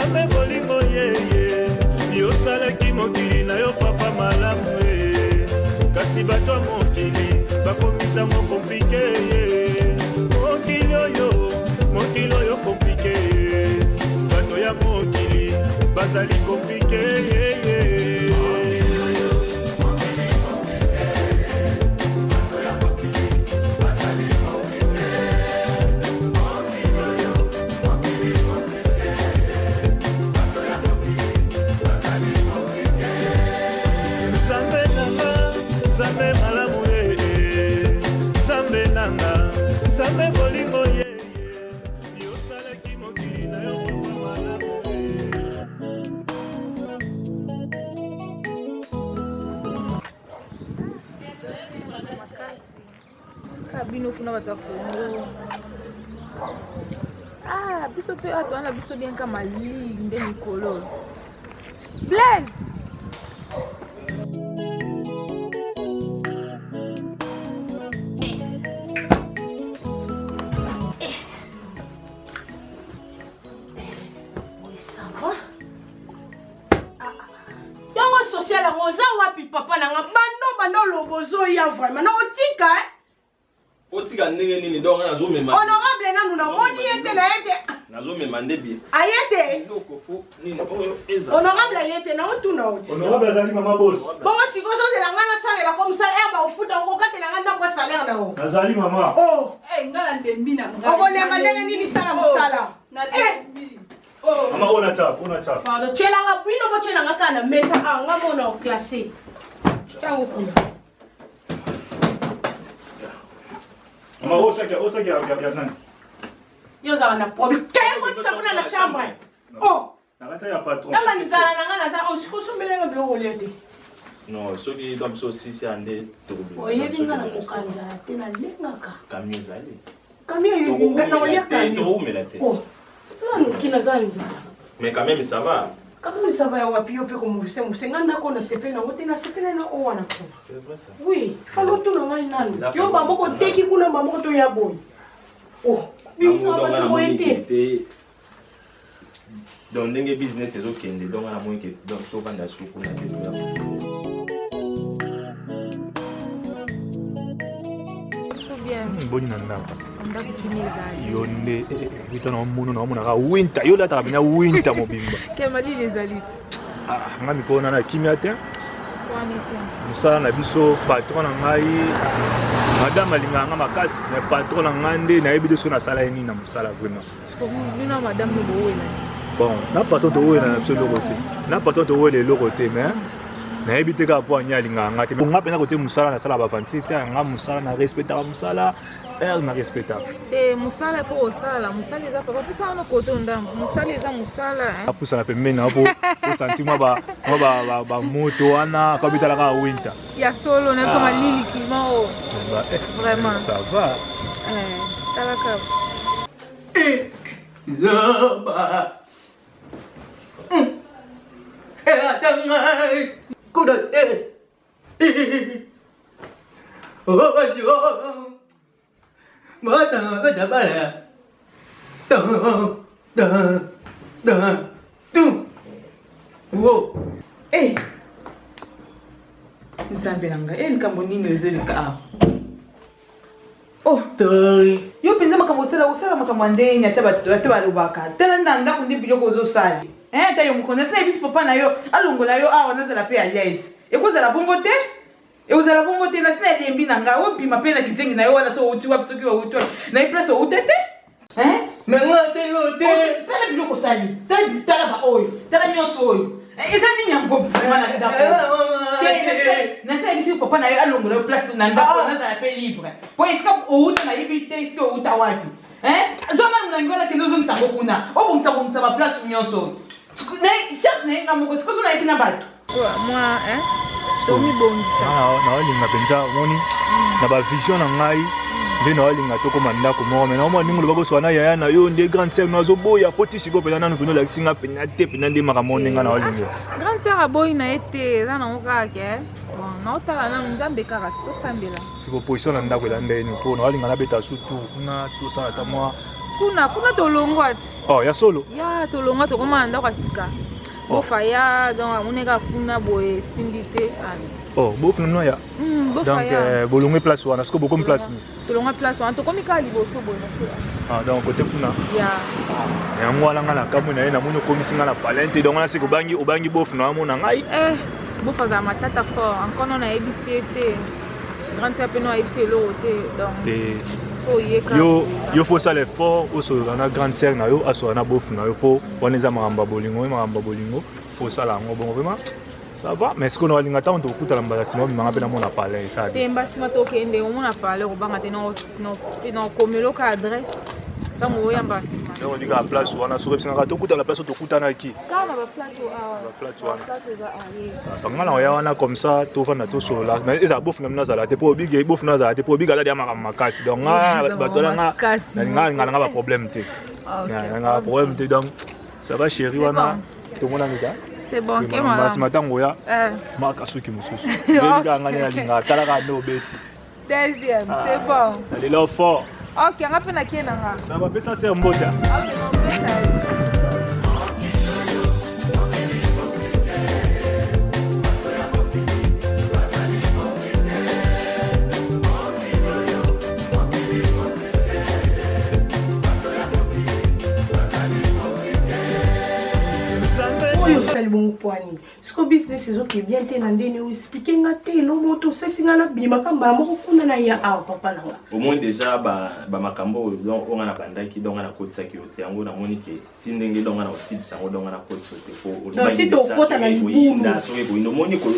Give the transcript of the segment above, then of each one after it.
Nzambe bolingo yeye yosalaki mokili na yo papa malamu kasi bato mokili bakomisa mo komplike mokili oyo komplike bato ya mokili bazali komplike Nzambe bolingo yeye yosalaki mokili na yo papa malamu kabino kuna bata Kongo biso pe ato ana biso bien kama li nde mikolo Blaise papa na bando lobozo ya vraiment na otika otika ndenge nini donc nazo mema honorable nanu na moni yete na yete nazo mema ndebi ayete ndoko fo nini oyo eza honorable ayete na otuna oti honorable azali mama boss bongo sikozo de la ngana sale la comme ça ba ofuta ngo kate na nganda kwa salaire na o azali mama ngala ndembi na ngala okolemba ndenge nini sala musala mama ona tap pardon chela nga bino bo chela nga kana mesa nga mona o classé chango kuna mama osaki ya nani yo za wana problème chango tsapuna na chambre nakata ya patron kama ni zala na ngana sa osikusumbele nga bilo olete non soki dom so sisi ande to ko yebi ngana kokanja te na lengaka kamio zali kamio yebi ngana olia kamio to umelate non kina za nzala mais quand même ça va Comment ça va wapi yo pe ko muvise musengana ko na sepena ngote na sepena na o wana ko. C'est vrai ça. Oui, falo to na ngai nani. Yo ba moko teki kuna ba moko to ya boy. Bisa ba to ente. Donc ndenge business ezo kende donc na moins que donc so banda suku na ke to ya. Boni na ndako. ndako kimeza Yonde vitana muno na muna ka winter yo lata kabina winter mobimba. Kemali les alites. Ngami ko na kimia te. Kwani te. Musala na biso patron na ngai. Madame alinganga makasi na patron na ngande na yebi de so na sala ni na musala vraiment. Ko nina madame no boela. Bon, na patron to wena na biso lokote. Na patron to wele lokote mais na ebite ka po anya linganga te nga pena kote musala na sala ba 27 nga musala na respecta musala na respecta te musala fo osala musala eza papa pusa no koto ndambo musala eza musala apusa na pembeni na po sentiment ba moto wana ka bitala ka winter ya solo na soma lili kimo vraiment ça va talaka Zoba atangai kuda mata bada bala wo nzambe nanga likambo nini ezoleka tori yo penza makambo osala makambo ndeni ata balobaka tala ndako nde biloko ozosala ta yo mokonzi asina yebisi papa na yo alongola yo awa nazala mpe à l'aise ekozala bongo te nasina elembi na ngai obima mpe na kizengi na yo wana so outi wapi soki outi wapi na ye place outi te menga selo te tala biloko osali tala baoyo tala nyonso oyo eza nini yango vraimen na ndako nasa yebisi papa na yo alongola yo place na ndako nazala mpe libre po esika outa nayebi te esika outa wapi zona molangi wana kende ozongisa ngo kuna obongisa baplace nyonso oyo chance na ye nga moko sikoso nayeki na bato moi tomibongisa naolinga mpenza moni na bavision na ngai nde naolinga tokoma ndako moko me naomona ndenge oloba koswana yaya na yo nde grande sœur nazoboya po ti sikoyo mpenza nano mpenza olakisi nga mpenza te mpenza nde makambo ndenga naolinga grande sœur aboyi na ye te eza nango kaka ke naotala nano nzambe kaka ti tosambela siko position na ndako elanda yeni mpo naolinga nabeta sutu kuna tosala ata mwa kuna tolongwa ti. Oh, ya solo. Ya tolongwa tokoma ndako asika. Bofa ya donc amoneka kuna boye simbite ani. Oh, bof non ya. Donc bolongwe place wana, est-ce que beaucoup de place? Tolongwa place wana tokomi ka liboso boye na. Ah, donc côté kuna. Ya. Ya ngwala ngala kamuna na muno komisinga na palente donc na siko bangi bof na mona ngai. Bofa za matata fort, encore non na ebisiete. Grande sœur peno ebisi lo te donc. Yo faut ça l'effort au so na grande sœur na yo aso na bof na yo po waneza maramba bolingo faut ça la ngo bon vraiment ça va mais est-ce qu'on a linga ta on to kuta lamba sima manga pe na mona parler ça temba sima to kende o mona parler ko banga te no komelo ka adresse tango yamba sima on dit la place wana so repsinga to kuta la place to kuta na ki ka na ba place la place wana ngala ya wana comme ça to fana to so la mais eza bof na nazala te po big bof na nazala te po big ala dia makasi donc batola nga ba problème te nga problème te donc ça va chérie wana to mona mika c'est bon que moi ce matin ngoya makasuki mususu benga nganya linga talaka no beti deuxième c'est bon allez là fort. Ok, on va faire qui là? Ça va, ça c'est un mot. Ok, on fait ça. Bon point. Ce que business est ok bien te nandeni ou expliquer ngate lo moto sesinga na bima kamba moko kuna na ya papa nanga. Au moins déjà ba makambo donc on a bandaki donc on a kotsa ki yote yango na moni ke tindenge donc on a aussi sango donc on a kotsa te ko donc ti to kota na libundu so ko ino moni ko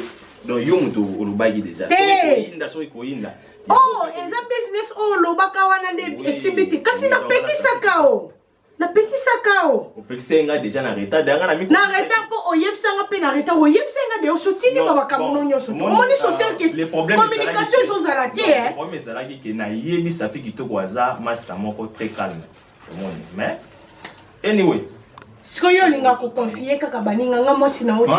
donc yo muto olubagi déjà so ko inda oh eza business o lo baka wana nde esimbiti kasi na pekisa kao. Na pekisa kao. O pekisa nga déjà na retard danga na mi. Na retard po oyebisa nga pe na retard oyebisa nga de osutini ba makambo nyonso. Omoni social ki communication ezozala te Le problème ezala ki ke na yebi ça fait kitoko aza master moko très calme. Omoni mais anyway. Siko yo linga ko confier kaka baninga nga mosi na oti.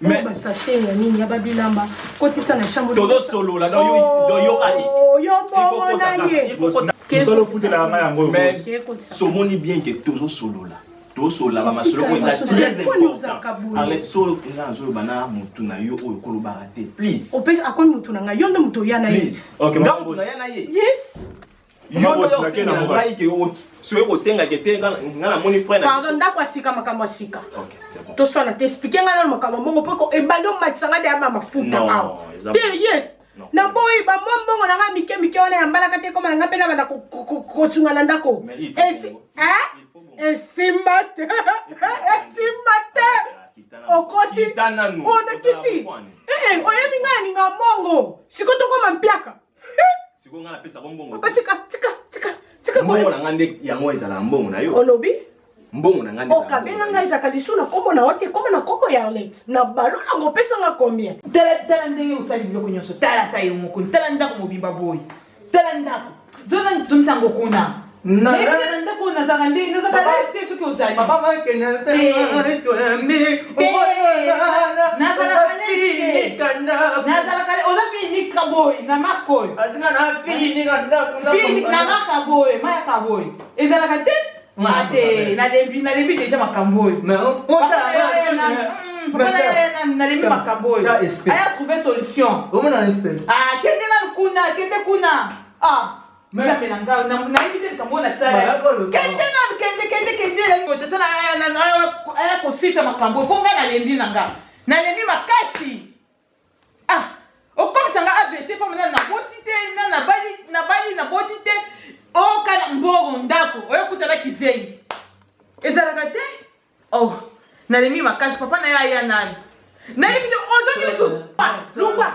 Mais ba sachet ya nini ya babilamba kotisa na chambre. Todo solo là donc yo ali. Yo bon na ye. Solo foot la nga yango mais so moni bien que toujours solo là to solo là ma solo ko très important arrête solo nga solo bana mutu na yo oyo kolo barate please o pesa akoni mutu na nga yo ndo mutu ya na ye OK donc na ya na ye yes yo boss na ke na mo ba ke o so ko senga ke te nga na moni frère na pardon ndako asika makambo asika OK c'est bon to so na te expliquer nga na makambo mbongo poko e bando matisanga de ama mafuta awo yes na boy ba mombongo na nga mike wana ya mbala kate koma nga pena banda kosunga na ndako esimate okosi ona kiti oyebi nga ninga mbongo sikoto koma mpiaka siko nga na pesa mbongo tika mbongo na nga nde yango ezala mbongo na yo olobi mbongo na nga nde okabela nga izaka lisuna komo na ote komo na komo ya Arlette na balo na ngopesa nga combien tala ndenge usali biloko nyonso tala tayo moko tala ndako mobimba boy tala ndako zona ntunsango kuna na ndako na zaka ndenge na zaka leste soki usali papa va que na te to ambi na zala kale oza fini kaboy na makoy azinga na fini na makaboy maya kaboy ezala ka te Mate, na lembi déjà makamboy. Non, na lembi makamboy. Aya trouver solution. Comment on espère? Ah, kende na kuna. Ah, mais pelanga na invité kamona sala. Kende la ko tata na aya ko sita makamboy. Ko nga na lembi nanga. Na lembi makasi. Ah, o comme ça nga ABC pas na botité na bali na botité. Oh, kana mbongo ndako oyo kutala kizengi ezalaka te oh nalemi makasi papa na ya nani nayebiso ozongi lisusu lungwa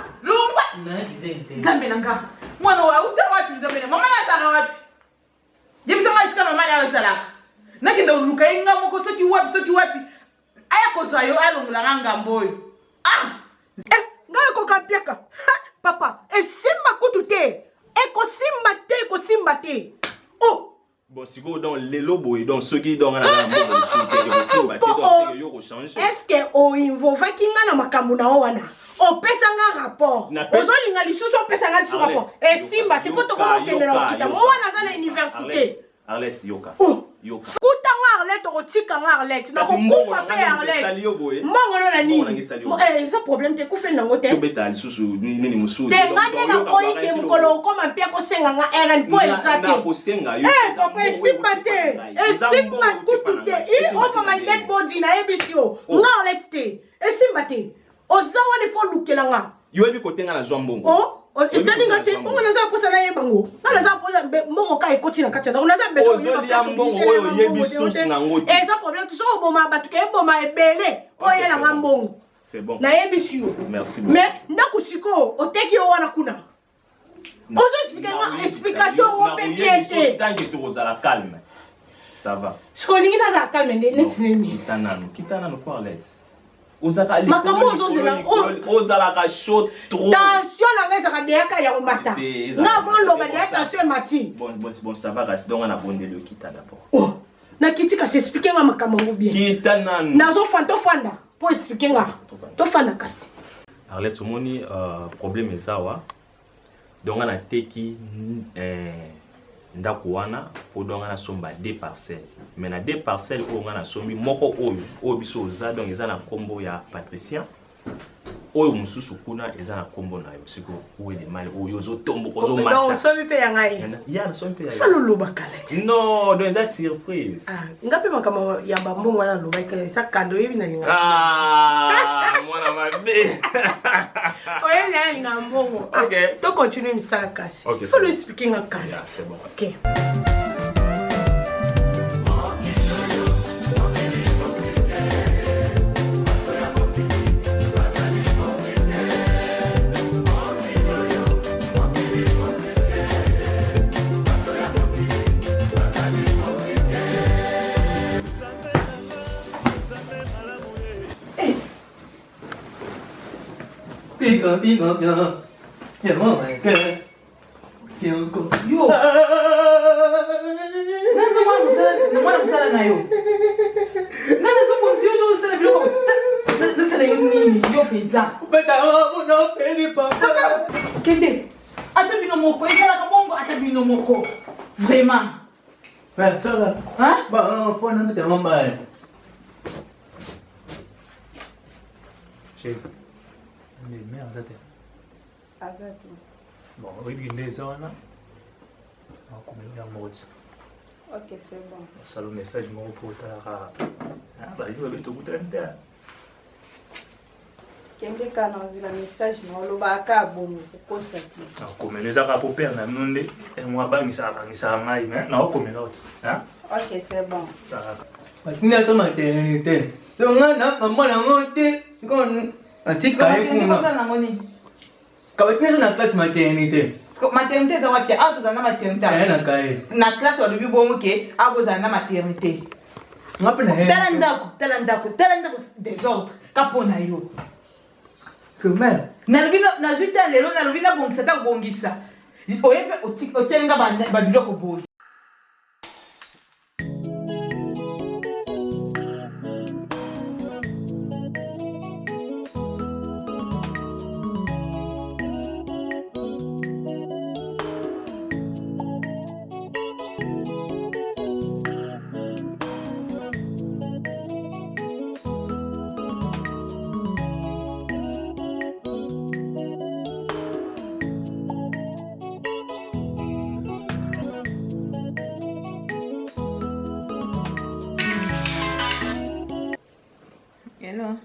nzambe na nga mwana wa uta wapi nzambe na mama nazala wapi jebisa nga isika mama na azalaka nakenda oluka inga moko soki wapi aya kozwa yo alongola nga ngambo oyo ngala kokampiaka papa esimba kutu te ekosimba te oh bon siko donc lelo boy donc ceux qui donc na mbongo est-ce que o involve kinga na makambo na wana o opesa nga rapport ozolinga lisusu opesa nga lisusu rapport esimba te po tokomokende na kokita mwana aza na université Arlette yoka yoka kuta nga Arlette okotika nga Arlette nakokufa mpe Arlette mbongo no na nini eza problème te ekufeli nango te tobeta lisusu nini mosusu te nga nde nakoyi ke mokolo okoma mpe akosenga nga RN mpo eza te papa esimba te esimba kutu te il over my dead body nayebisi yo nga Arlette te esimba te oza wana fo lukela nga yoyebi kotenga na zwa mbongo etalinga te mbongo naza kosa nayeba ngo nga naza mbongo ka ekoti na kati ya ndako naza mbeso ozolia mbongo oyo oyebi susu nango te eza problème tu soko oboma bato ke eboma ebele mpo oyela nga mbongo nayebisi yo mais ndako sikoyo oteki yo wana kuna ozo explike nga explication ngo mpe bien te tanke tokozala calme ça va sikoyo olingi nazala calme neti nini kita nanu po Arlette makambo ozalaka chaud trop tension na nga ezaka deyaka ya komata nga avant loba deya tension emati bon ça va kasi donc na bondeli okita d'abord nakiti kasi explike nga makambo ngo bien kita nanu nazofanda tofanda mpo explike nga tofanda kasi Arlette omoni problème eza wa donc nateki ndako wana po donc na somba 2 parcelles mais na 2 parcelles oyo nga na sombi moko oyo biso oza donc eza na kombo ya Patricien oyo mususu kuna eza na kombo na yo siko oyo de mal oyo ozotomboka ozomata donc sombi pe ya ngai ya na sombi pe ya yo falo loba kala non donc eza surprise ngapi makambo ya bambongo wana loba ikala eza kado yebi na linga mwana mabe oyebi na linga mbongo to continue misala kasi falo speaking a kala c'est bon ok Pica, pica, pica. Que mama, que. Que eu go. Yo. Nana musala na yo. Nana zo bonzi yo usala bilo. Nasala yo nini yo pizza. Beta no pedi papa. Kete. Ata bino moko, ezala ka bongo ata bino moko. Vraiment. Ouais, ça va. Hein? Bah, faut non te mamba. Chérie. Mais azate. Azate. Bon, oyebi nde eza wana akomeli ya moti. Ok, c'est bon. Asala message moko po otalaka bayo babe tokutana nte Kende kana ozila message na olobaka bomo kokosa te. akomeli ezaka po pere na bino nde mo abangisaka ngai me naokomela oti Ok, c'est bon. Patina to maternité. Donc na mwana ngote. Sikon atika Kuna kuna. na ngoni. Kabatina na classe maternité. Maternité za wapi? Ah, tuzana maternité. Na kai. Na classe wa bibi bongo ke aboza na maternité. Ngapi na he? Tala ndako désordre. Kapona yo. Sumel. Na lubina na juta lelo na lubina bongisa ta bongisa. Oyepe otyenga ba biloko boy. Hello.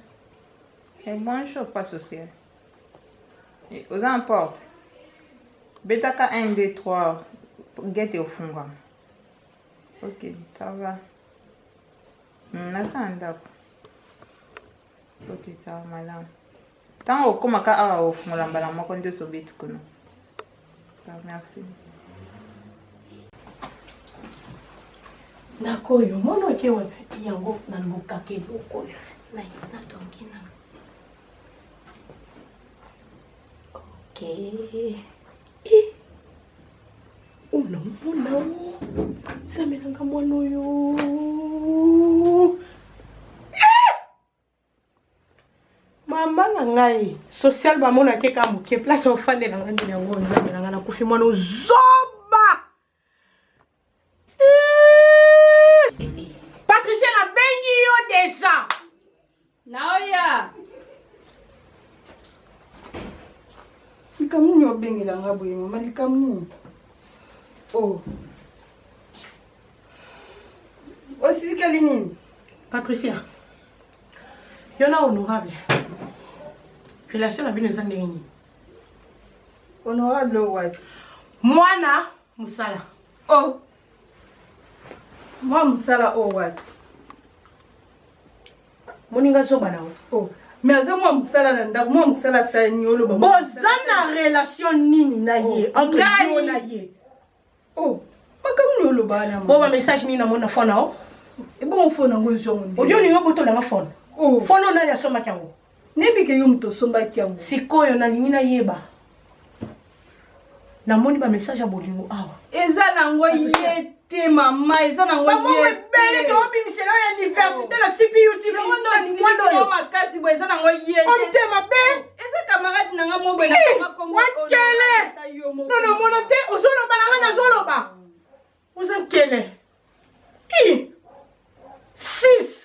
Et bonjour, pas social. Et aux importe. Betaka 1, 2, 3. Get au fond. Ok, ça va. Nasanda. Ok, ça va, madame. Tant que comme à au fond, la balance, moi, quand je suis bête, merci. nakoyo mwana oke wapi yango na lukake bokoyo na tongi na ok una mwana samelanga mwana oyo mama na ngai social ba mona ke ka moke place au fande na ngandi na ngo nzambe na ngana kufi mwana zoba Patricia na bengi yo déjà Naoya likamuni obengi la ngabo ye mama likamuni oh Osika linini Patricia Yona honorable relation na bino eza ndenge nini Honorable wapi mwana musala Oh Moi musala wapi moninga zoba nawo Oh mais aza moi musala na ndako moi musala sa nyolo ba boza na relation nini na ye entre yo na ye Oh makamuni yolo bana bo ba message nini na mona phone o e bon phone ngo zonde odio ni yo boto na phone Oh phone na ya soma kyango nebi ke yo mto somba kyango sikoyo na lingi na yeba na moni ba message abolingo awa eza na ngo yete mama eza na ngo yete mama bele to bi misela ya université la CPU ti ni mwando yo makasi bo eza na ngo yete on te mabe eza camarade na nga mo bena Kongo wakele non mona te ozolo balanga na zolo ba oza kele I 6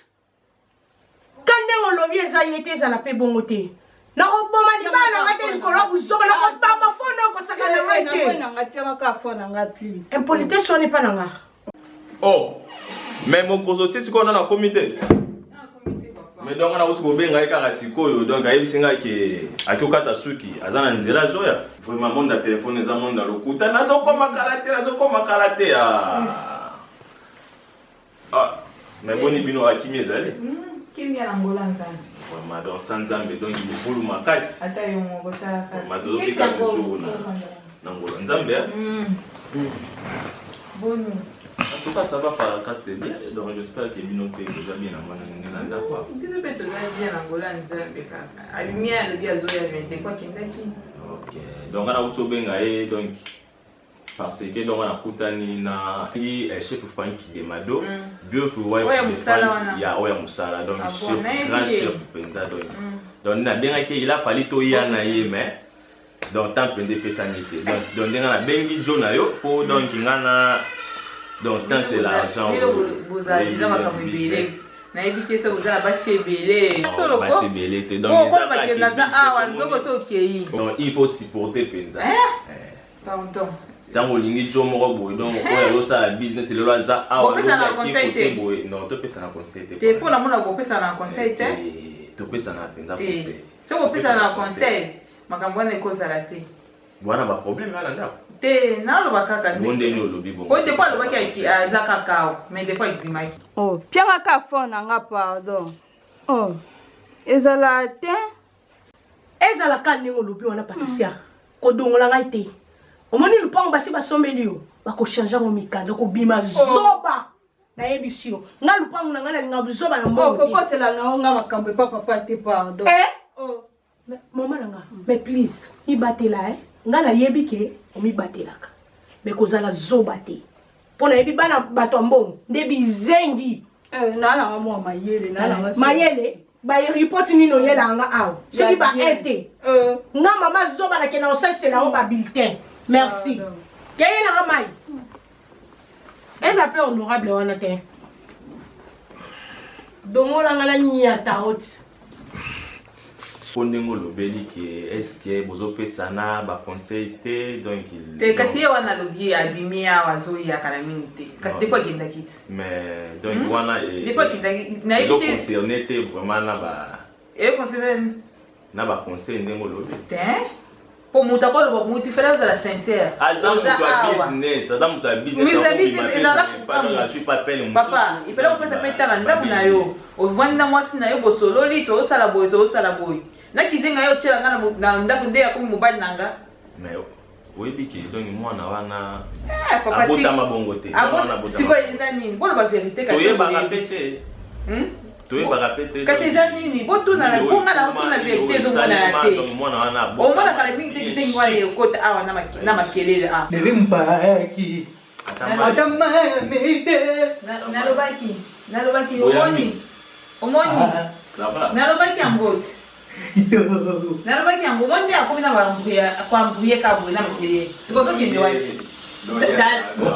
Kande olobi eza yete eza la pe bongo te na oboma di bana ngate likolo buzoba na ko pamba fona ko saka na ngate na ngate maka fona nga please impolitesse soni pa nanga Oh mais mon consulté c'est qu'on a un comité mais donc on a aussi benga eka sikoyo donc ayebisinga ke akokata suki azana nzela zoya vraiment monde na téléphone eza monde lokuta nazo koma karaté ah mais boni bino akimi ezali kimi ya ngola nzambe vraiment donc sans nzambe donc il bulu makasi ata yo mobota ka mato bika toujours na ngola nzambe bonu en tout cas ça va par casse de bien donc j'espère que bino pe déjà bien na mwana ngena ndako kizo peto za bien na ngola nzambe kaka abimia le dia zoya vente kwa kindaki OK donc ana utobenga donc parce que donc on a kutani na chef Frank Demado biofu wife Frank ya oya musala donc chef grand chef penda donc na benga ke il a fallu to ya na ye mais donc tant pende pesanité donc na bengi jona yo po donc ngana donc tant c'est l'argent vous avez déjà ma kamibele na ebiki so uzala basi ebele solo basi ebele te donc ça va que naza awa nzoko so kei donc il faut supporter penza pardon tant olingi jo moko boy donc oyo osala business lelo aza awa boy non to pesa na conseil te pour la mona bopesa na conseil te to pesa na penza conseil so bopesa na conseil makambo na ekozala te bwana ba problème ala ndako te naloba kaka ndenge ni olobi bongo ko te pa lobaki aza kakao mais de pas ibimaki oh pianga ka phone nga pardon oh ezala te ezala ka ndenge olobi wana Patricia kodongola ngai te omoni lupango basi basombeli yo bakochange ngo mikanda kobima zoba nayebisi yo nga lupango na ngai nalinga buzoba na mbongo te kokosela na nga makambo epa papa te pardon oh mama nanga mais please ibatela nga nayebi ke omibatelaka mais kozala zoba te mpo nayebi bana bato mbongo nde bizengi nalanga mwa mayele mayele baripoti nini oyelanga awa soki baete nga mama zoba nakenda osalisela o babulletin merci keyelanga mai eza mpe honorable wana te dongolanga na nyata oti ndenge olobeli ke est-ce que bozopesa na baconseil te donc te kasi ye wana alobi abimi awa azoyaka na mingi te kasi depo akendaki ti mais donc wana depo akendaki nayebi te concerné te vraiment na baconseil ndenge olobi te po moto akoloba motu fela ozala sincère aza moto ya business papa ifela kopesa mpe tala ndako na yo ovandi na mwasi na yo bosololi toosala boye nakizenga yo otyela nga na ndako nde yakomi mobali na nga mais oyebi ke donc mwana wana abotama bongo te sikoyo eza nini boloba verité toyebaka mpe te toyebaka mpe te kasi eza nini botunana bonga na otuna verité ezomonana te omonaka na mingi te kizengi wana ekota awa na makelele awa bebe mpaki ata mami te nalobaki omoni nalobaki yango te nalobaki yango ngo nde akomi na kwambouye kaboye na makeye sikozokende wapi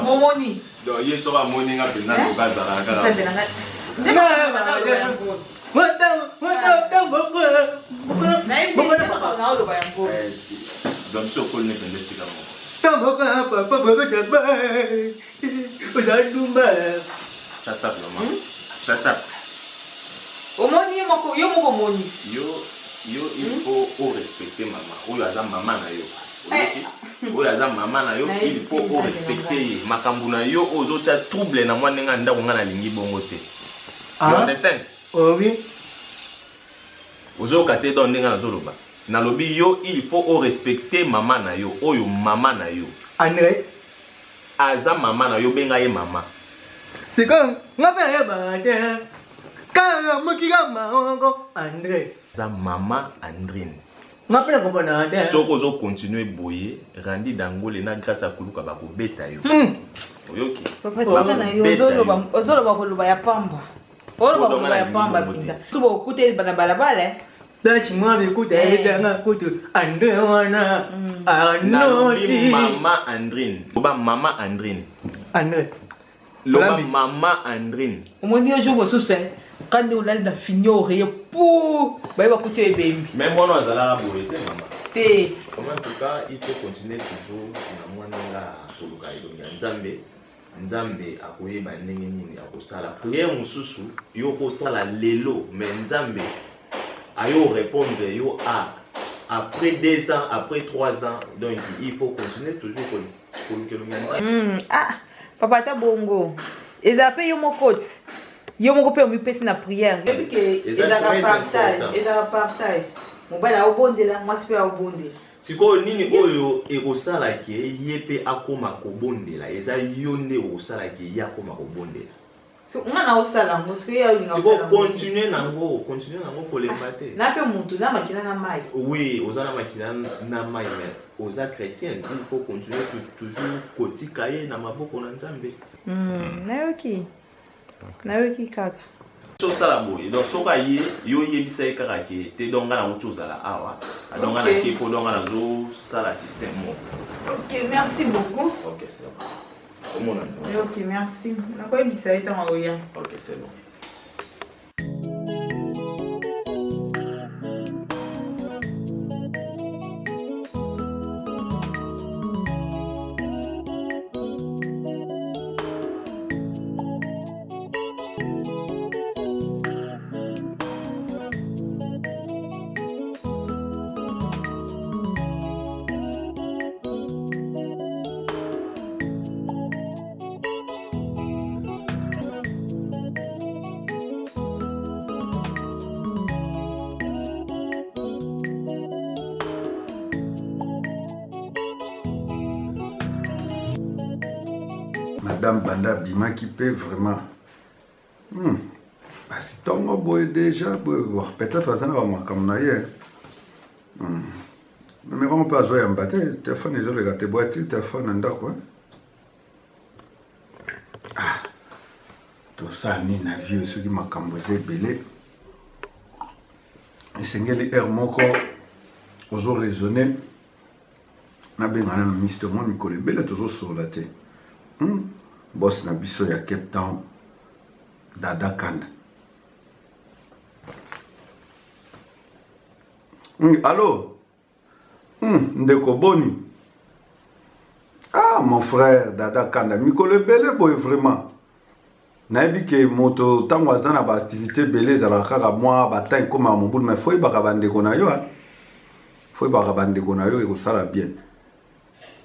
momoni ye soki amoni nga mpenza tokazalaka naoloba yango donc biso okoli ne mpenza esika moko shut up mama shut up omoni yo moko omoni yo il faut respecter mama oyo aza mama na yo oyo aza mama na yo il faut respecter ye makambo na yo ozotia trouble na mwa ndenge ndako nga nalingi bongo te you understand oui ozoyoka te donc ndenge nazoloba nalobi yo il faut respecter mama na yo oyo mama na yo André aza mama na yo benga ye mama c'est comme nga pe ya bate kanga mukika maongo André aza mama Andrine nga pe ko bona ande soko zo continuer boye Randi Dangole na grâce à kuluka bakobeta yo oyoki papa tika na yo ozoloba koloba ya pamba oloba koloba ya pamba pinda tubo okute bana balabala Dashi mwa écoute nga kutu André wana anoti mama Andrine loba mama Andrine André loba mama Andrine omoni yo jour sose kandi olali na fignore ye pou bayeba kutu ebembi même moi azalaka boye te mama te en tout cas il faut continuer toujours na mwana nga koluka elongi nzambe akoyeba ndenge nini akosala prière mosusu yo kosala lelo mais nzambe ayo répondre yo après 2 ans après 3 ans donc il faut continuer toujours koluka elongi nzambe papa ta bongo eza pe yo moko pe omipesi na prière yebi ke ezaka partage mobali aobondela mwasi pe aobondela sikoyo nini oyo ekosalaki ye mpe akoma kobondela eza yo nde okosalaki ye akoma kobondela nga na osala yango siko continue nango kolemba te na mpe mutu na makila na mai oui oza na makila na mai mais oza chrétien il faut continuer toujours kotika ye na maboko na nzambe nayoki kaka tosala boye donc soka ye yo oyebisa ye kaka ke te donc nga na uti ozala awa adonga na ke mpo donga nazosala système moko ok merci beaucoup ok c'est bon omona ok merci nakoyebisa ye ntango akoya ok c'est bon Madame Banda Bimaki peut vraiment. Si Tongo boy déjà, peut-être que ça va comme naïe. Mais on peut jouer en bataille. Le téléphone est le gâté boîte, le téléphone en quoi. Tout ça, ni na vie, ceux qui m'a cambosé belé. Et c'est que les airs moko, aux raisonné. Na bien un ministre moi Nicolas Belé toujours sur la tête. Boss na biso ya Cape Town Dada Kanda. Allô? Ndeko Boni. Mon frère Dada Kanda. Nicolas Belé boy vraiment. Nayebi ke moto tango azana ba activité belé za kaka moi ba temps comme à mon bout mais faut ba bandeko na yo. Faut ba bandeko na yo e ko sala bien.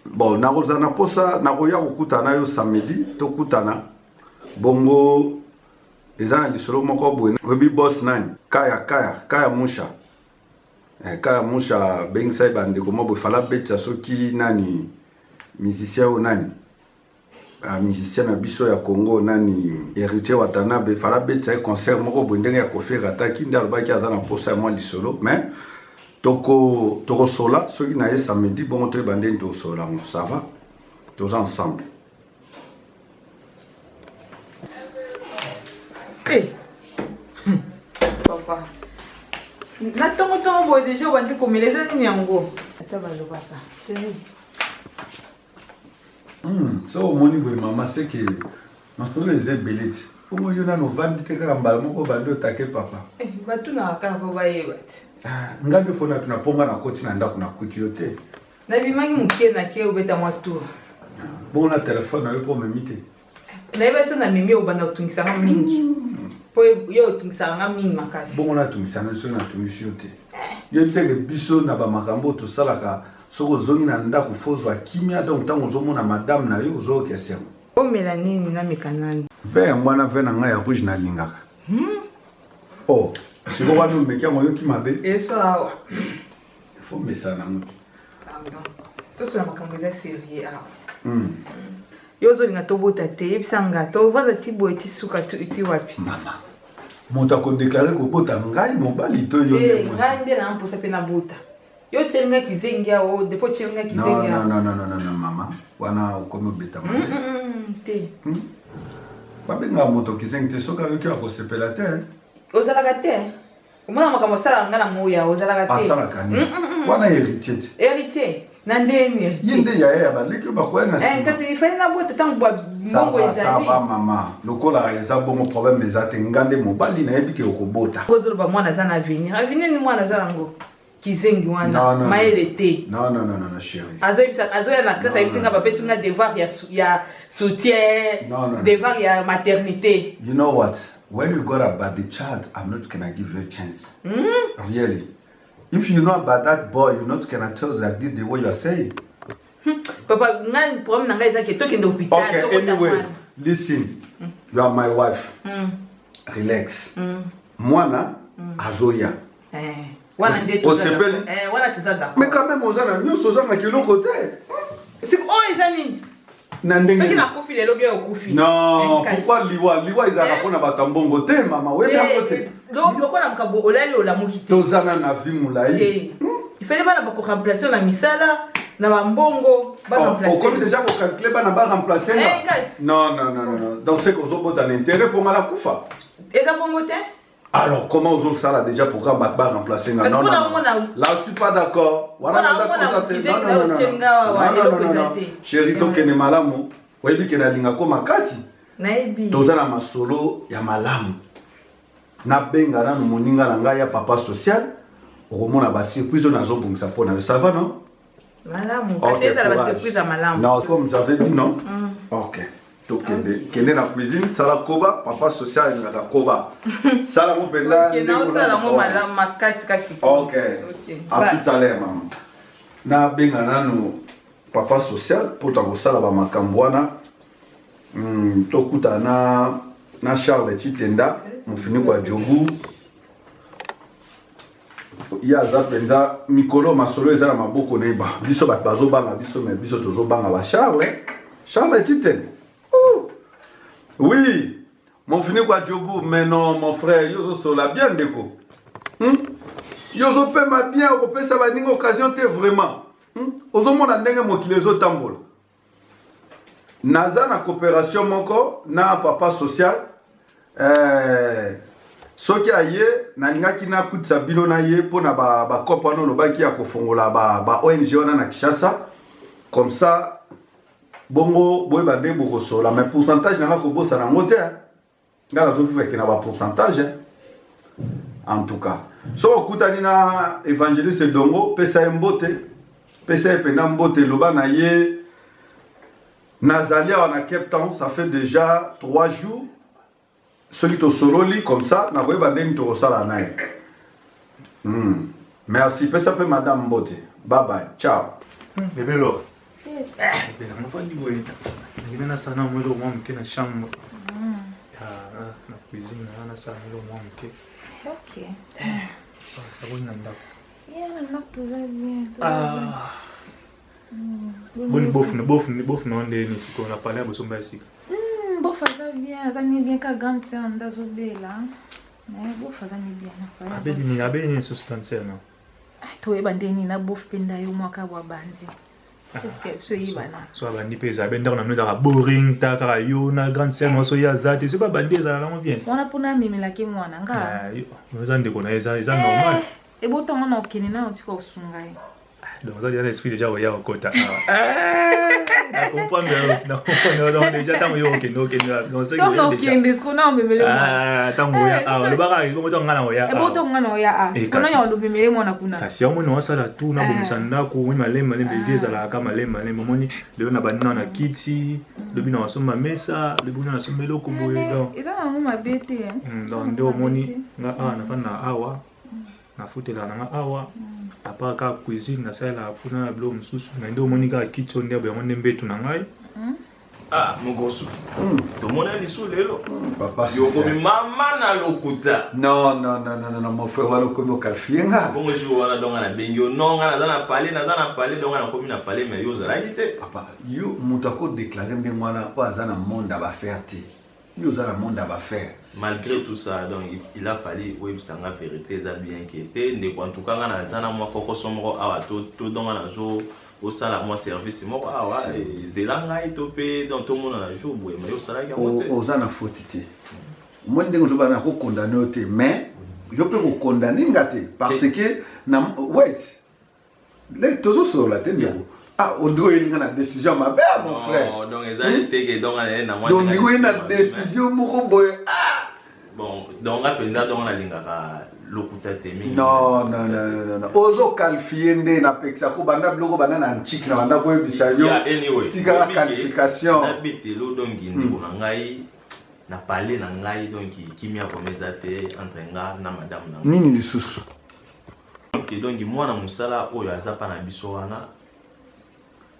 Bon, nakozana posa nakoya kokutana yo samedi tokutana bongo ezana lisolo moko boye webi boss nani kaya musha kaya musha bengisa bandeko mobo fala betsa soki nani musicien o nani musicien na biso ya Congo nani Héritier Watanabe fala betsa concert moko boye ndenge ya Koffi Rataki ndalobaki azana posa ya mwa lisolo mais Toko sola, ceux qui n'aient samedi, bon, tu es bandé au sola, ça va, tous ensemble. Papa, Na tongo boy déjà on dit comme les années yango. Ata balobaka. Chérie. So moni boy maman c'est que nous les ébélite. Comment y a no vandi te ka mbala moko bando take papa. Batu na ka ba yebati. Ngabe fona tunaponga na koti na ndako na kuti yote. Na bimangi mukie na ke obeta mwa tour. Bon na téléphone yo pour me miter. Na yebati na mimi obanda utungisa nga mingi. Po yo utungisa nga mingi makasi. Bon na tungisa na so na tungisi yote. Yo teke biso na ba makambo to salaka soko zongi na ndako fozwa kimia donc tango zomona madame na yo zo kesem. O melanini na mekanani. Ve mwana ve na nga ya rouge na lingaka. Oh, siko wanu mekia moyo kimabe. Eso awa. Faut me ça na muti. Pardon. Tout ça makambo za sérieux awa. Yozo linga tobota te yebisanga to vanda tibo eti suka tu iti wapi. Mama. Monta ko déclarer ko bota ngai mobali to yo. Ngai nde na mposa pe na bota. Yo chenga kizengia o depo chenga kizengia. Non mama. Wana ukomo beta mama. Te. Babenga moto kizengi te soka yo ki akosepela te. Ozalaka te. Omona makambo sala ngana moya ozalaka te. Asala kani. Wana héritier. Héritier. Nandeni. Yinde ya baliki bakwa na si. Kasi ifanye na bota tangu ba mbongo ezali. Ça va mama. Lokola eza bongo problème ezate ngande mobali na yebiki okobota. Kozolo ba mwana za na avenir. Avenir ni mwana za ngo. Kizengi wana maele te. Non chérie. Azoya na classe ayisinga ba pesi nga devoir ya soutien, devoir ya maternité. You know what? When you got about the child, I'm not gonna give you a chance. Really. If you know about that boy, you're not gonna tell like this the way you are saying. Papa, ngai problem nanga eza ke toke ndo hospital. Okay, anyway, listen. You are my wife. Relax. Mwana azoya. Wana ndeto. Wana tuzaga. Mais quand même ozana nyoso zanga kiloko te. C'est eza nini? Soki na kufi lelo bien okufi. Non, pourquoi liwa izaka pona batambongo te mama wenda ngote. Loko na mkabo olali olamuki te. Tozana na vie mulai. Il fallait pas ko remplacer na misala na bambongo ba remplacer. On connaît déjà ko calculer ba na ba remplacer. Non. Donc c'est qu'on zobo dans intérêt pour mala kufa. Eza bongo te? Alors comment on ça là déjà pour qu'on ba remplacer non. Là je suis pas d'accord. Voilà non. Chérie to kene malamu. Webi ke na linga ko makasi. Naibi. Tozana masolo ya malamu. Na benga na moninga na ngai ya papa social. Romona ba surprise na zo bongisa pona. Ça va non? Malamu. Peut-être la surprise à malamu. Non, comme j'avais dit non. OK. Donc kende na cuisine sala koba papa social na koba. Sala mo penda ndeko na sala mo malamu makasi kasi. OK. À tout à l'heure maman. Na benga nanu papa social pour ta sala ba makambwana. Tokuta na Charles Chitenda, mon fini kwa jobu. Ya za penza mikolo masolo eza na maboko neba. Biso ba bazo banga biso mais biso tozo banga ba Charles Chitenda. Oh. Oui, mon fini kwa jobu mais non mon frère yozo sola bien ndeko. Yozo pema bien o pesa ba ninga occasion te vraiment. Ozo mona ndenge mokilezo tambola. Naza na coopération moko na papa social soki aye na lingaki na kutisa bino na ye pona ba kopa no lobaki ya kofongola ba ONG wana na Kinshasa comme ça bongo boy bande boko sola mais pourcentage na ko bossa na ngote ngala zo vivre que na ba pourcentage en tout cas so okutani na évangéliste Dongo pesa mbote pesa pena mbote loba na ye Nazalia en Cape Town, ça fait déjà 3 jours. Celui qui sololi comme ça, n'a pas eu de sala naï. Merci, peut s'appeler Madame Mbote. Bye bye, ciao. Bébé Laure. Yes. Bébé, on va dire que na sana mwelo mwa mke na chambre. Na cuisine na sana mwelo mwa mke. OK. Ça va nanda. Yeah, na tout va bien. Boni bof na onde ni siko na pale bosomba sika. Bof aza bien, aza ni bien ka grande sœur ndazo bela. Mais bof aza ni bien na pale. Abe ni suspense na. To eba ndeni na bof penda yo mwaka wa banzi. Qu'est-ce que so yibana? So bandi pesa abe ndako na mneda boring ta ka yo na grande sœur no so ya zate. C'est pas bandi za la bien. Wana pona mimi la ke mwana nga. Yo za ndeko na eza normal. Et bon, tant on a aucun n'a tu quoi sungai. Donc ça, il y a l'esprit déjà au yao kota. Na comprendre donc déjà tant yo ok no c'est tant no kin dis ko na mbemele tant moya le baka ko to ngana oya e bo to ngana oya ko na ya ndo mbemele mona kuna kasi yo mona wasala tu na bomisanda ko wini malemba beveza la kama malemba moni le na banana na kiti le bina wasoma mesa le bina wasoma loko boye donc eza na mama bete donc ndo moni nga na fana awa na futela na awa apaka cuisine na sala kuna blo msusu na ndo moni ka kitchen ndio ya mone mbetu na ngai mogosu to mona ni su lelo papa yo komi mama na lokuta non mon frère walo komi kalfienga bongo jo wana donga na bengio nonga na zana pale donga na komi na pale mais yo za réalité papa yo mutako déclarer mbe mwana po azana monde aba faire ti yo za na monde aba faire. Malgré tout ça, donc il a fallu oui sanga vérité ça bien qui était ne en tout cas na zana moi koko somro awa to donga na zo au sala moi service moi awa zelanga itopé dans tout le monde na jour boy mais au sala ya moté aux ana fautité moi ndenge zo bana ko condamner te mais yo peux ko condamner ngate parce que na wait les tozo sur la tête on doit y avoir une décision ma belle mon frère donc ils ont été que donc na moi donc il y a une décision moko boy bon donc apenda donc na lingaka lokuta temi non ozo qualifier nde na pekisa ko banda bloko banda na nchik na banda ko ebisa yo tika la qualification na bitelo donc ndiko na ngai na parler na ngai donc kimia komeza te entre nga na madame na nini lisusu donc mwana musala oyo azapa na biso wana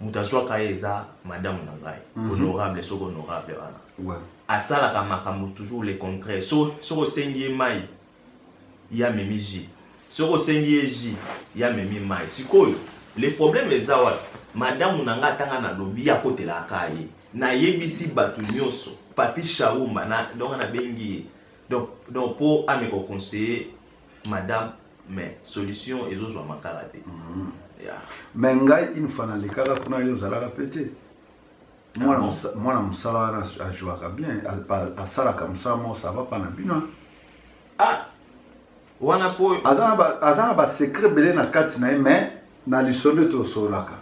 mutaswa kaeza madame na ngai honorable soko honorable wana ouais asala kamakambo toujours le contraire so sengi mai ya memi ji so sengi ji ya memi mai sikoyo le problème ezawa madame na nga tanga na lobi ya kotela akaye na yebisi batu nyoso papi shauma na donc na bengi donc pour ameko conseiller madame mais solution ezozwa makala te mais ngai une fois na lekaka kuna yo zalaka pété mwana musala wana ajuaka bien asalaka musala mo ça va pas na bino wana po azana ba secret belé na kati na mais na lisondo to solaka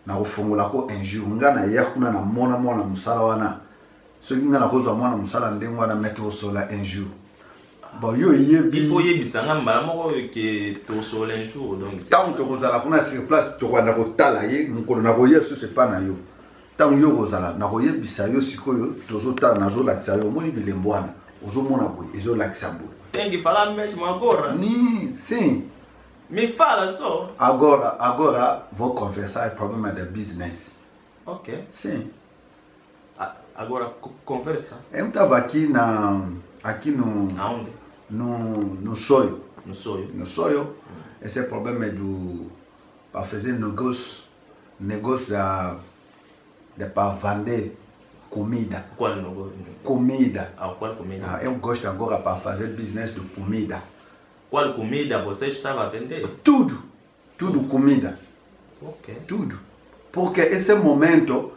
na kofungola ko un jour nga na ya kuna na mona musala wana so nga na kozwa mwana musala ndenge wana mettre au sola un jour bon yo il faut yebisanga mbala moko ke to sola un jour donc tant que kozala kuna sur place to kwanda ko tala ye mukolo na ko yesu c'est pas na yo tant yo kozala na ko yebisa yo sikoyo tozo tala na zo lakisa yo moni bilembwana ozo mona boy ezo lakisa boy tengi fala mesmo agora ni sim me fala só agora vou conversar problema da business. Ok sim agora conversa eu tava aqui no aonde no sonho esse problema do para fazer negócio da para vender comida. Qual negócio? Comida. Qual comida? Eu gosto agora para fazer business de comida. Qual comida você estava a vender? Tudo comida. Ok. Tudo. Porque esse momento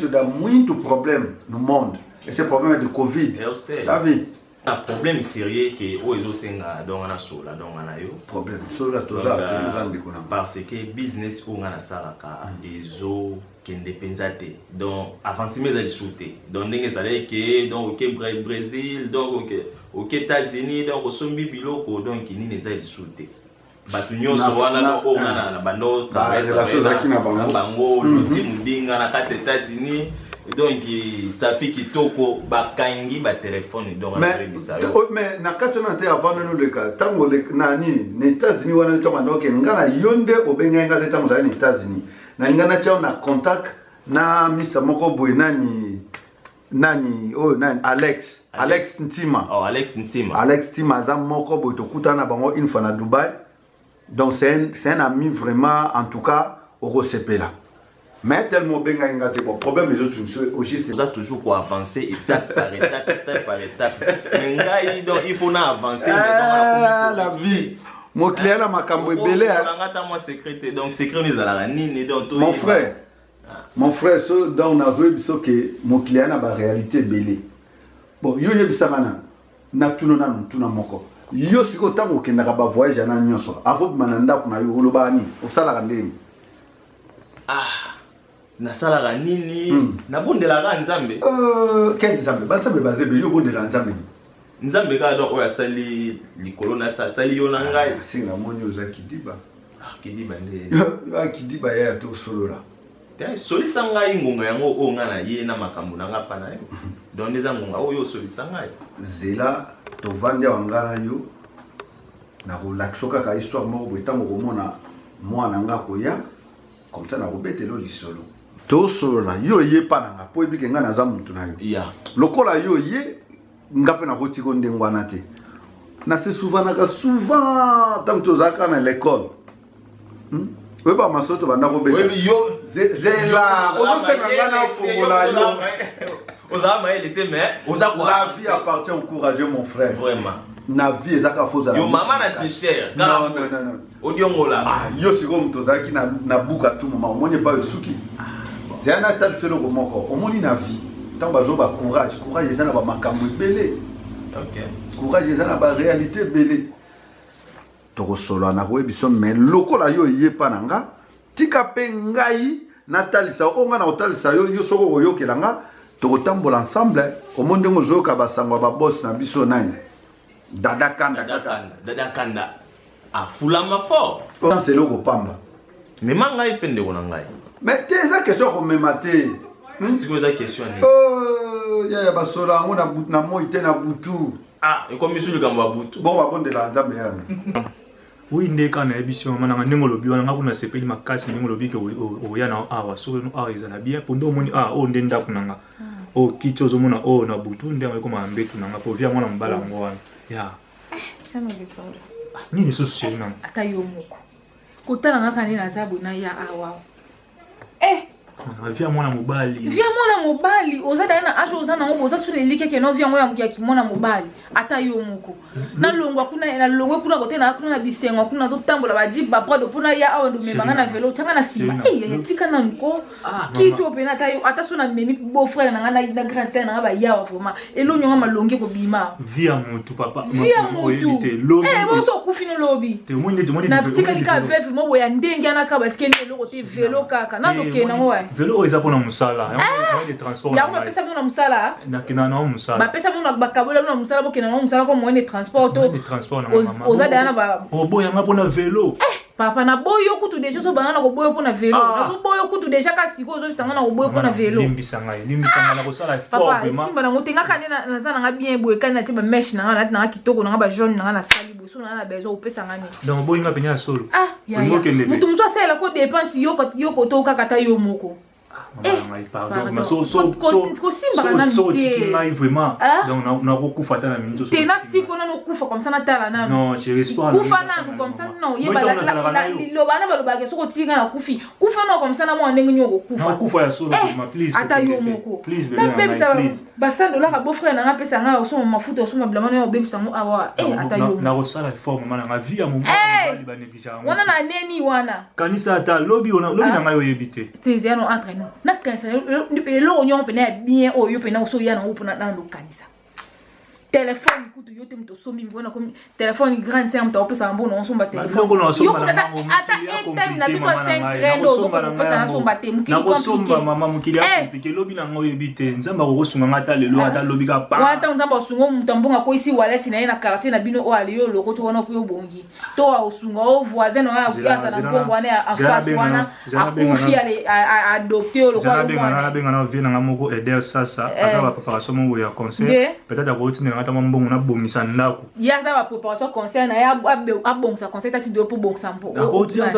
dá muito problema no mundo. Esse problema de Covid. Eu sei. Tá vendo? Un problème sérieux que ozo senga donc na sola donc na yo problème sola toza parce que business o ngana sala ka ezo kende penzate donc avancer mes shooter donc ndenge zale ke donc au Brésil donc au États-Unis donc au sombi biloko donc ni neza shooter batu nyonso wana no o ngana na bando na bango loti mudinga na kati États-Unis donc ça fait que toko bakangi ba téléphone donc mais na katona te avant nous le cas tango le nani na États-Unis wana to mandoke ngana yonde obenga ngata tango za na États-Unis na ngana chao na contact na misa moko boy nani Alex Ntima Alex Ntima za moko boy to kutana bango une fois na Dubaï donc c'est un ami vraiment en tout cas au Rosepela. Mais tellement bien gagné bon problème les autres aussi c'est ça toujours pour avancer étape par étape mais donc il faut avancer la vie mon client là makambo belé ngata moi secret donc secret ni zala nini donc mon frère so donc na zo biso que mon client na ba réalité belé bon yo yebisa mana na tuna moko yo siko tango okendaka bavoyage na nyonso afobima na ndako na yo olobaka nini osalaka ndeni nasalaka nini nabondelaka nzambe quel nzambe banzambe bazebe yo obondela nzambe nzambe kaka donc oyo asali likolo na asali yo na ngai singa moni oza kidiba kidiba nde kidiba yaya te osolola solisa ngai ngonga yango oyo ngai na ye na makambo na nga mpa na yo donc nde eza ngonga oyo osolisa ngai zela tovandi awa ngai na yo nakolakisa kaka histoire moko boye ntango komona mwana nga koya comme ça nakobetela lisolo tosolola yo ye mpa na nga mpo ebike ngai naza motu na yo lokola yo ye nga mpe nakotika ndenge wana te nase souvanaka souvent ntango tozalaka na l'école oyeba masoto banda kobeta zela ozosenga ngai na fongola yo ozala mayele te mais oza la vie appartient au courageux mon frère vraiment na vie ezaka fozala yo mama na tricheur non odiongola yo sikoyo moto ozalaki na buka tu moma omoni epa esuki zeya na tali feloko moko omoni na vie ntango bazoba courage eza na bamakambo ebele courage eza na baréalité ebele tokosolola nakoyebiso mais lokola yo ye mpa na nga tika mpe ngai natalisa o nga na kotalisa yo soko koyokela nga tokotambola ensemble omo ndenge ozoyoka basango ya babosi na biso nani dada kanda afulama fort c'est eloko pamba mema ngai mpe ndeko na ngai mais te eza question ya komema te sikoyo eza question nini yaya basola yango na moi te na butu ekomi su likambo ya butu bon babondela nzambe yana oui nde kaka nayebi mama nanga ndenge olobi wana nga kuna sepeli makasi ndenge olobi ke oya na awa soki awa ezala bien mpo nde omoni oyo nde ndako nanga oyo kiti ozomona oyo na butu nde yango ekoma mbetu nanga mpo via mwana mobala yango wana ya nini lisusu sheri nanga ata yo moko kotala ngaka nde naza boye na ya awa via mwana mobali oza dali na age oza nango boza suna eliki eke no via yango ya kimwana mobali ata yo moko nalongwa kuna kote kuna na bisengo kuna totambola baji babrode mpona ya awa ndomemanga na velo otyanga na nsima yatika nanko kiti opena ata so na memi beau-frère nanga na grande sere nanga bayawa vraimen elonyonga malongi ekobima via motu papa boso okufi nolobi natikalika veve mo boya ndenge anaka basikeni eloko te velo kaka nanokee nango wa velo eza mpona mosala yango bapesa bino na mosala nakenda nango mosala bapesa bino bakabola bino na mosala bokenda nango mosala ko moyen de transport oza daya na oboyanga mpona velo papa na boyo kutu deja so banga na koboyo mpona velo nazo boyo kutu deja kasi ko ozobisanga na koboyo mpona velo limbisanga na kosala papa esimba nango te ngaka nde naza nanga bien boye kani natie bameshe nanga nati nanga kitoko nanga bajaune nanga nasali boye so nanga na besoin opesanga nini donc oboyinga penya ya solo moto mosu asalela ko dépense yoko to kaka ta yo moko ngai vraiment donc nakokufa ata na minzo te natiko nano kufa comme ça natala nano kufa nano comme ça non liloba na balobake soko tika na kufi kufa nano comme ça na mwa ndenge nyoko kufa ya solo please ata yo moko nabebisa basandolaka beau-frère nanga apesa ngai osoma mafuta osoma bilamba nayo obebisa ngo awa ata yo moko nakosala effort mama nanga vie ya mobali banégligea yango wana na neni wana kanisa ata lobi na ngai oyebi te tezeyano entre nous nakanisa eloko nyongo mpena ya bien oyo mpena osoya nango mpona nalokanisa telefone kutu yo te moto osombi mbona komi telefone grande sere moto akopesaka mbona osomba telefoneata etime na biso 5 rende ozokopesa nasomba te nakosomba mama mokili akomplike lobi nango oyebi te nzambe akokosunganga ata lelo ata lobi ka pa wana nzambe asunga moto mbongo akoisi waleti na ye na quartier na bino oyo ale yo loko to wana po yo bongi to aosunga o voisin na oyo aza na mbongo wana en face wana akufi adopte yo lokobengana vie nanga moko eder sasa aza bapreparation moko ya concert peut-être akotindelanga ata mwa mbongo nabongisa ndako ye aza bapreparation concert na ye abongisa concert ati do mpo bongisa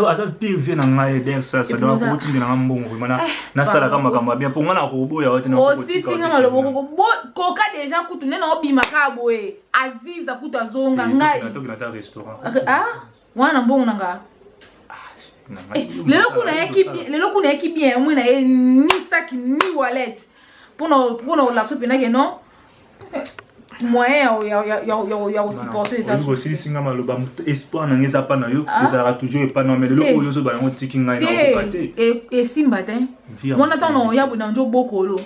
aza pire vie na ngai eder sasa donc akotindelanga mbongo vraimen nasalaka makambo ya bien mpo nga na koboya wate osisinga maloboko koka deja kutu nde na obimaka boye aziza kutu azonga ngai tokina ta restaurant wana na mbongo nanga lelo kuna yaki bien omwe na ye ni saki ni wallet mpona olakso mpenake non moyen ya kosupporte ezakosilisinga maloba espoir nange eza mpa na yo ezalaka toujours epa na mais lelo oyo ozoba nango tiki ngai nakokoka te esimba te mona ntango na oya boye na njo bokolo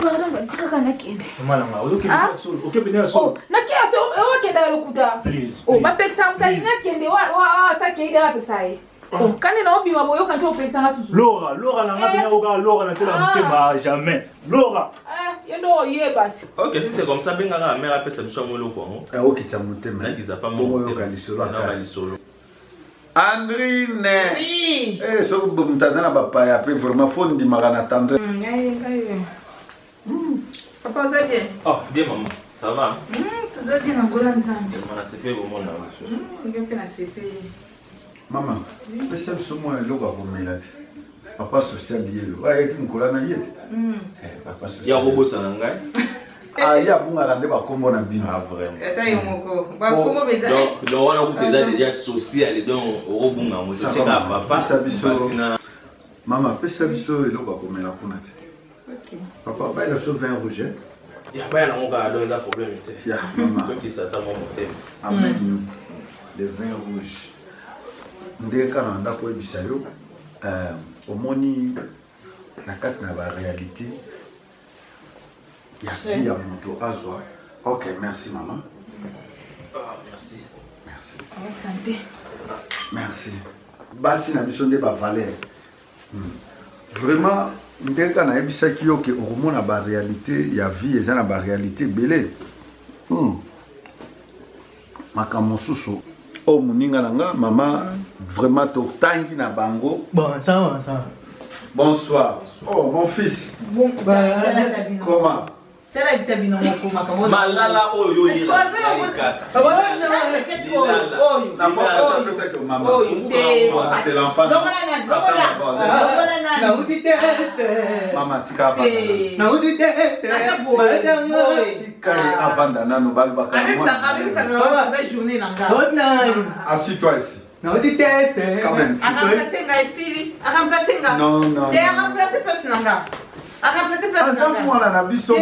pardon balisika kana kende malanga okepena solo okepena solo nakia so okenda lokuta please oh bapekisa mutali nakende wa sakende bapekisa ye oh kane na obima boyo kanto opekisa ngasusu Laura na ngapena oka Laura na tela mutema jamais Laura yendo yebati Ok, si c'est comme ça, ben la mère appelle ça biso ngolo ko. Ok, tu as monté mais Ils a pas monté. solo. Andrine. Oui. Eh, so mtazana papa ya pe vraiment phone di magana tendre. Papa, vous allez bien? Oh, bien maman, ça va? Vous allez bien en Golan Zambi? On a CP au monde là. Vous avez la CP. Maman, mais ça me semble le gars comme il a dit. Papa social lié. Ouais, qui me colle na yete. Papa social. Il y a robot sanangai. Ah, il y a bon à rendre ba kombo na bino. Ah vraiment. Attends, yomoko. Ba kombo beza. Donc on a beaucoup déjà social donc robot na mo check papa. Maman, pesa biso le gars comme il a konate. OK. Papa, ba il a so vin rouge. Il y a pas un gars donc là problème était. Ya, maman. Donc il s'attend mon thème. Amen. Le vin rouge. Ndeka na ndako ebisa yo. Omoni na kati na ba réalité. Il y a vie à moto azwa. Ok, merci maman. Merci. Merci. Santé. Merci. Basi na biso nde ba valeur. Vraiment ndeka na ebisaki yo ke omona ba réalité ya vie eza na ba réalité belé. Makambo susu o muninga nanga mama vraiment totangi na bango. Bon, ça va. Bonsoir. Oh mon fils. Bon, Comment? Tela bitabino moko makambo. Malala oyo ira. C'est l'enfant. Maman, tika avanda nano balbaka. Assis-toi ici. Non, tu testes. Quand même, si non. Moi, la biso.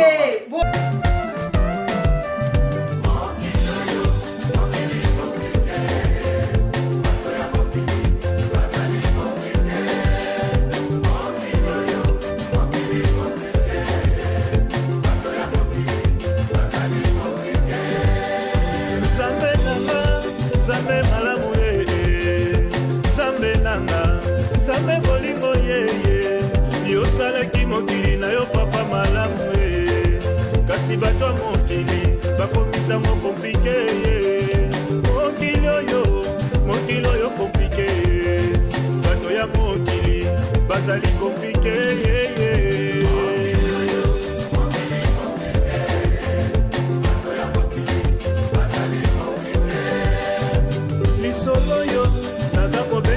Sambe bolingo yeye yosalaki mokili na yo papa malamu kasi bato ya mokili bakomisango komplike mokili oyo komplike bato ya mokili bazali komplike